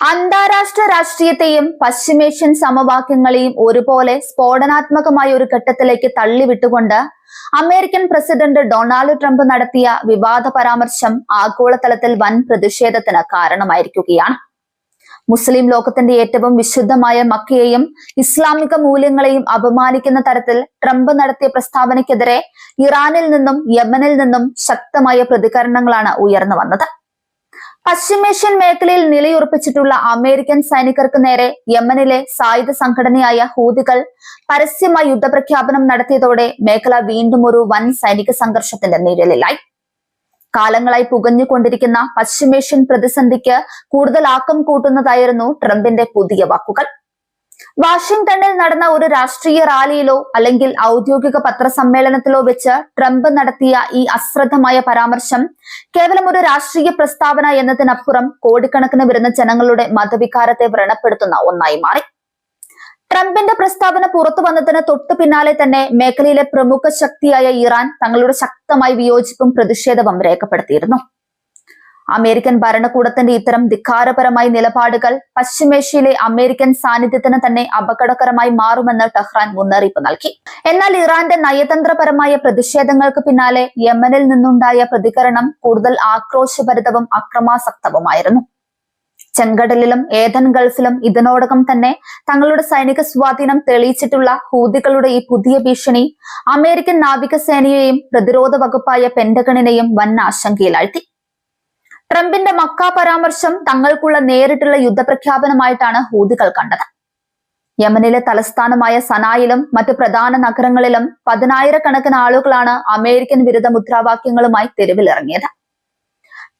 അന്താരാഷ്ട്ര രാഷ്ട്രീയത്തെയും പശ്ചിമേഷ്യൻ സമവാക്യങ്ങളെയും ഒരുപോലെ സ്ഫോടനാത്മകമായ ഒരു ഘട്ടത്തിലേക്ക് തള്ളിവിട്ടുകൊണ്ട് അമേരിക്കൻ പ്രസിഡന്റ് ഡൊണാൾഡ് ട്രംപ് നടത്തിയ വിവാദ പരാമർശം ആഗോളതലത്തിൽ വൻ പ്രതിഷേധത്തിന് കാരണമായിരിക്കുകയാണ്. മുസ്ലിം ലോകത്തിന്റെ ഏറ്റവും വിശുദ്ധമായ മക്കയെയും ഇസ്ലാമിക മൂല്യങ്ങളെയും അപമാനിക്കുന്ന തരത്തിൽ ട്രംപ് നടത്തിയ പ്രസ്താവനയ്ക്കെതിരെ ഇറാനിൽ നിന്നും യമനിൽ നിന്നും ശക്തമായ പ്രതികരണങ്ങളാണ് ഉയർന്നു വന്നത്. പശ്ചിമേഷ്യൻ മേഖലയിൽ നിലയുറപ്പിച്ചിട്ടുള്ള അമേരിക്കൻ സൈനികർക്ക് നേരെ യമനിലെ സായുധ സംഘടനയായ ഹൂതികൾ പരസ്യമായി യുദ്ധപ്രഖ്യാപനം നടത്തിയതോടെ മേഖല വീണ്ടും ഒരു വൻ സൈനിക സംഘർഷത്തിന്റെ നിഴലിലായി. കാലങ്ങളായി പുകഞ്ഞുകൊണ്ടിരിക്കുന്ന പശ്ചിമേഷ്യൻ പ്രതിസന്ധിക്ക് കൂടുതൽ ആക്കം കൂട്ടുന്നതായിരുന്നു ട്രംപിന്റെ പുതിയ വാക്കുകൾ. വാഷിംഗ്ടണിൽ നടന്ന ഒരു രാഷ്ട്രീയ റാലിയിലോ അല്ലെങ്കിൽ ഔദ്യോഗിക പത്രസമ്മേളനത്തിലോ വെച്ച് ട്രംപ് നടത്തിയ ഈ അശ്രദ്ധമായ പരാമർശം കേവലം ഒരു രാഷ്ട്രീയ പ്രസ്താവന എന്നതിനപ്പുറം കോടിക്കണക്കിന് വരുന്ന ജനങ്ങളുടെ മതവികാരത്തെ വ്രണപ്പെടുത്തുന്ന ഒന്നായി മാറി. ട്രംപിന്റെ പ്രസ്താവന പുറത്തു വന്നതിന് തൊട്ടു പിന്നാലെ തന്നെ മേഖലയിലെ പ്രമുഖ ശക്തിയായ ഇറാൻ തങ്ങളുടെ ശക്തമായ വിയോജിപ്പും പ്രതിഷേധവും രേഖപ്പെടുത്തിയിരുന്നു. അമേരിക്കൻ ഭരണകൂടത്തിന്റെ ഇത്തരം ധിക്കാരപരമായ നിലപാടുകൾ പശ്ചിമേഷ്യയിലെ അമേരിക്കൻ സാന്നിധ്യത്തിന് തന്നെ അപകടകരമായി മാറുമെന്ന് ടെഹ്റാൻ മുന്നറിയിപ്പ് നൽകി. എന്നാൽ ഇറാന്റെ നയതന്ത്രപരമായ പ്രതിഷേധങ്ങൾക്ക് പിന്നാലെ യമനിൽ നിന്നുണ്ടായ പ്രതികരണം കൂടുതൽ ആക്രോശഭരിതവും അക്രമാസക്തവുമായിരുന്നു. ചെങ്കടലിലും ഏദൻ ഗൾഫിലും ഇതിനോടകം തന്നെ തങ്ങളുടെ സൈനിക സ്വാധീനം തെളിയിച്ചിട്ടുള്ള ഹൂതികളുടെ ഈ പുതിയ ഭീഷണി അമേരിക്കൻ നാവികസേനയെയും പ്രതിരോധ വകുപ്പായ പെന്റഗണിനെയും വൻ ആശങ്കയിലാഴ്ത്തി. ട്രംപിന്റെ മക്ക പരാമർശം തങ്ങൾക്കുള്ള നേരിട്ടുള്ള യുദ്ധപ്രഖ്യാപനമായിട്ടാണ് ഹൂതികൾ കണ്ടത്. യമനിലെ തലസ്ഥാനമായ സനായിലും മറ്റു പ്രധാന നഗരങ്ങളിലും പതിനായിരക്കണക്കിന് ആളുകളാണ് അമേരിക്കൻ വിരുദ്ധ മുദ്രാവാക്യങ്ങളുമായി തെരുവിലിറങ്ങിയത്.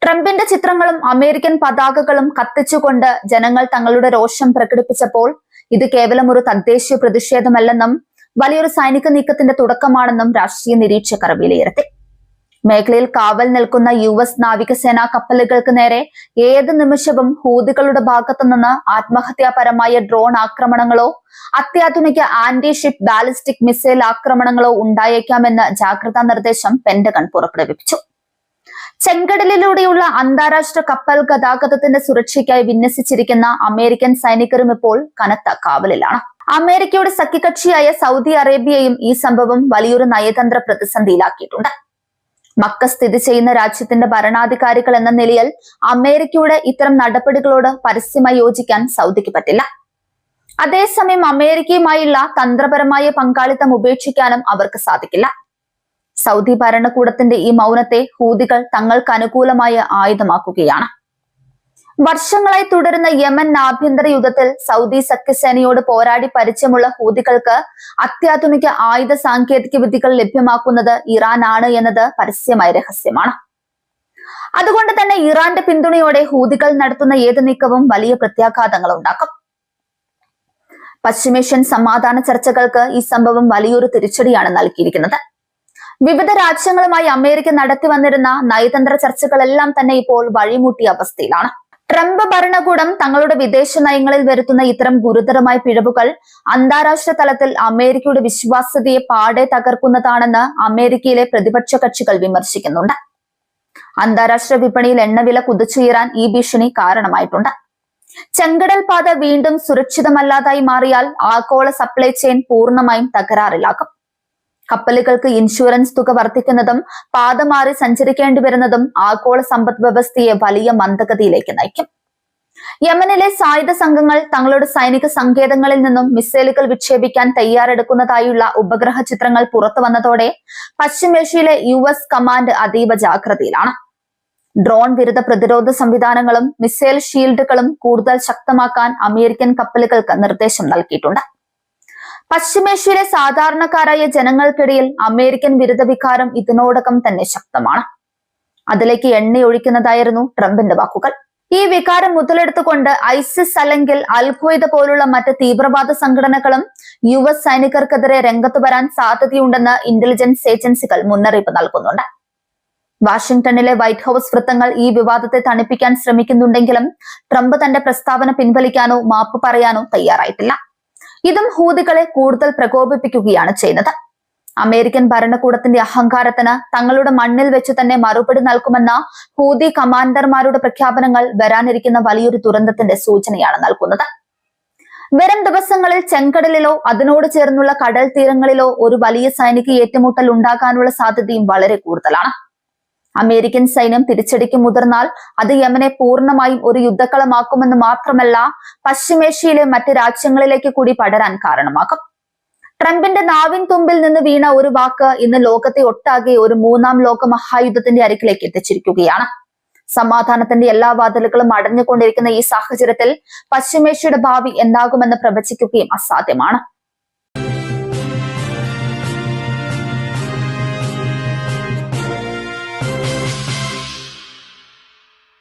ട്രംപിന്റെ ചിത്രങ്ങളും അമേരിക്കൻ പതാകകളും കത്തിച്ചുകൊണ്ട് ജനങ്ങൾ തങ്ങളുടെ രോഷം പ്രകടിപ്പിച്ചപ്പോൾ ഇത് കേവലം ഒരു തദ്ദേശീയ പ്രതിഷേധമല്ലെന്നും വലിയൊരു സൈനിക നീക്കത്തിന്റെ തുടക്കമാണെന്നും രാഷ്ട്രീയ നിരീക്ഷകർ വിലയിരുത്തി. മേഖലയിൽ കാവൽ നിൽക്കുന്ന US നാവികസേനാ കപ്പലുകൾക്ക് നേരെ ഏത് നിമിഷവും ഹൂതികളുടെ ഭാഗത്തു നിന്ന് ആത്മഹത്യാപരമായ ഡ്രോൺ ആക്രമണങ്ങളോ അത്യാധുനിക ആന്റി ഷിപ്പ് ബാലിസ്റ്റിക് മിസൈൽ ആക്രമണങ്ങളോ ഉണ്ടായേക്കാമെന്ന് ജാഗ്രതാ നിർദ്ദേശം പെന്റഗൺ പുറപ്പെടുവിച്ചു. ചെങ്കടലിലൂടെയുള്ള അന്താരാഷ്ട്ര കപ്പൽ ഗതാഗതത്തിന്റെ സുരക്ഷയ്ക്കായി വിന്യസിച്ചിരിക്കുന്ന അമേരിക്കൻ സൈനികരും ഇപ്പോൾ കനത്ത കാവലിലാണ്. അമേരിക്കയുടെ സഖ്യകക്ഷിയായ സൗദി അറേബ്യയും ഈ സംഭവം വലിയൊരു നയതന്ത്ര പ്രതിസന്ധിയിലാക്കിയിട്ടുണ്ട്. മക്ക സ്ഥിതി ചെയ്യുന്ന രാജ്യത്തിന്റെ ഭരണാധികാരികൾ എന്ന നിലയിൽ അമേരിക്കയുടെ ഇത്തരം നടപടികളോട് പരസ്യമായി യോജിക്കാൻ സൗദിക്ക് പറ്റില്ല. അതേസമയം അമേരിക്കയുമായുള്ള തന്ത്രപരമായ പങ്കാളിത്തം ഉപേക്ഷിക്കാനും അവർക്ക് സാധിക്കില്ല. സൗദി ഭരണകൂടത്തിന്റെ ഈ മൗനത്തെ ഹൂതികൾ തങ്ങൾക്ക് അനുകൂലമായ ആയുധമാക്കുകയാണ്. വർഷങ്ങളായി തുടരുന്ന യമൻ ആഭ്യന്തര യുദ്ധത്തിൽ സൗദി സഖ്യസേനയോട് പോരാടി പരിചയമുള്ള ഹൂതികൾക്ക് അത്യാധുനിക ആയുധ സാങ്കേതിക വിദ്യകൾ ലഭ്യമാക്കുന്നത് ഇറാനാണ് എന്നത് പരസ്യമായ രഹസ്യമാണ്. അതുകൊണ്ട് തന്നെ ഇറാന്റെ പിന്തുണയോടെ ഹൂതികൾ നടത്തുന്ന ഏത് നീക്കവും വലിയ പ്രത്യാഘാതങ്ങൾ ഉണ്ടാക്കും. പശ്ചിമേഷ്യൻ സമാധാന ചർച്ചകൾക്ക് ഈ സംഭവം വലിയൊരു തിരിച്ചടിയാണ് നൽകിയിരിക്കുന്നത്. വിവിധ രാജ്യങ്ങളുമായി അമേരിക്ക നടത്തി വന്നിരുന്ന നയതന്ത്ര ചർച്ചകളെല്ലാം തന്നെ ഇപ്പോൾ വഴിമുട്ടിയ അവസ്ഥയിലാണ്. ട്രംപ് ഭരണകൂടം തങ്ങളുടെ വിദേശ നയങ്ങളിൽ വരുത്തുന്ന ഇത്തരം ഗുരുതരമായ പിഴവുകൾ അന്താരാഷ്ട്ര തലത്തിൽ അമേരിക്കയുടെ വിശ്വാസ്യതയെ പാടെ തകർക്കുന്നതാണെന്ന് അമേരിക്കയിലെ പ്രതിപക്ഷ കക്ഷികൾ വിമർശിക്കുന്നുണ്ട്. അന്താരാഷ്ട്ര വിപണിയിൽ എണ്ണവില കുതിച്ചുയരാൻ ഈ ഭീഷണി കാരണമായിട്ടുണ്ട്. ചെങ്കടൽ പാത വീണ്ടും സുരക്ഷിതമല്ലാതായി മാറിയാൽ ആഗോള സപ്ലൈ ചെയിൻ പൂർണ്ണമായും തകരാറിലാകും. കപ്പലുകൾക്ക് ഇൻഷുറൻസ് തുക വർദ്ധിക്കുന്നതും പാത മാറി സഞ്ചരിക്കേണ്ടി വരുന്നതും ആഗോള സമ്പദ് വ്യവസ്ഥയെ വലിയ മന്ദഗതിയിലേക്ക് നയിക്കും. യമനിലെ സായുധ സംഘങ്ങൾ തങ്ങളുടെ സൈനിക സങ്കേതങ്ങളിൽ നിന്നും മിസൈലുകൾ വിക്ഷേപിക്കാൻ തയ്യാറെടുക്കുന്നതായുള്ള ഉപഗ്രഹ ചിത്രങ്ങൾ പുറത്തു വന്നതോടെ പശ്ചിമേഷ്യയിലെ US കമാൻഡ് അതീവ ജാഗ്രതയിലാണ്. ഡ്രോൺ വിരുദ്ധ പ്രതിരോധ സംവിധാനങ്ങളും മിസൈൽ ഷീൽഡുകളും കൂടുതൽ ശക്തമാക്കാൻ അമേരിക്കൻ കപ്പലുകൾക്ക് നിർദ്ദേശം നൽകിയിട്ടുണ്ട്. പശ്ചിമേഷ്യയിലെ സാധാരണക്കാരായ ജനങ്ങൾക്കിടയിൽ അമേരിക്കൻ വിരുദ്ധ വികാരം ഇതിനോടകം തന്നെ ശക്തമാണ്. അതിലേക്ക് എണ്ണയൊഴിക്കുന്നതായിരുന്നു ട്രംപിന്റെ വാക്കുകൾ. ഈ വികാരം മുതലെടുത്തുകൊണ്ട് ഐസിസ് അല്ലെങ്കിൽ അൽ ഖ്വയ്ദ പോലുള്ള മറ്റ് തീവ്രവാദ സംഘടനകളും US സൈനികർക്കെതിരെ രംഗത്ത് വരാൻ സാധ്യതയുണ്ടെന്ന് ഇന്റലിജൻസ് ഏജൻസികൾ മുന്നറിയിപ്പ് നൽകുന്നുണ്ട്. വാഷിംഗ്ടണിലെ വൈറ്റ് ഹൌസ് വൃത്തങ്ങൾ ഈ വിവാദത്തെ തണുപ്പിക്കാൻ ശ്രമിക്കുന്നുണ്ടെങ്കിലും ട്രംപ് തന്റെ പ്രസ്താവന പിൻവലിക്കാനോ മാപ്പ് പറയാനോ തയ്യാറായിട്ടില്ല. ഇതും ഹൂതികളെ കൂടുതൽ പ്രകോപിപ്പിക്കുകയാണ് ചെയ്യുന്നത്. അമേരിക്കൻ ഭരണകൂടത്തിന്റെ അഹങ്കാരത്തിന് തങ്ങളുടെ മണ്ണിൽ വെച്ച് തന്നെ മറുപടി നൽകുമെന്ന ഹൂതി കമാൻഡർമാരുടെ പ്രഖ്യാപനങ്ങൾ വരാനിരിക്കുന്ന വലിയൊരു ദുരന്തത്തിന്റെ സൂചനയാണ് നൽകുന്നത്. വരും ദിവസങ്ങളിൽ ചെങ്കടലിലോ അതിനോട് ചേർന്നുള്ള കടൽ തീരങ്ങളിലോ ഒരു വലിയ സൈനിക ഏറ്റുമുട്ടൽ ഉണ്ടാകാനുള്ള സാധ്യതയും വളരെ കൂടുതലാണ്. അമേരിക്കൻ സൈന്യം തിരിച്ചടിക്ക് മുതിർന്നാൽ അത് യമനെ പൂർണ്ണമായും ഒരു യുദ്ധക്കളമാക്കുമെന്ന് മാത്രമല്ല പശ്ചിമേഷ്യയിലെ മറ്റ് രാജ്യങ്ങളിലേക്ക് കൂടി പടരാൻ കാരണമാകും. ട്രംപിന്റെ നാവിൻ തുമ്പിൽ നിന്ന് വീണ ഒരു വാക്ക് ഇന്ന് ലോകത്തെ ഒട്ടാകെ ഒരു മൂന്നാം ലോക മഹായുദ്ധത്തിന്റെ അരികിലേക്ക് എത്തിച്ചിരിക്കുകയാണ്. സമാധാനത്തിന്റെ എല്ലാ വാതിലുകളും അടഞ്ഞുകൊണ്ടിരിക്കുന്ന ഈ സാഹചര്യത്തിൽ പശ്ചിമേഷ്യയുടെ ഭാവി എന്താകുമെന്ന് പ്രവചിക്കുകയും അസാധ്യമാണ്.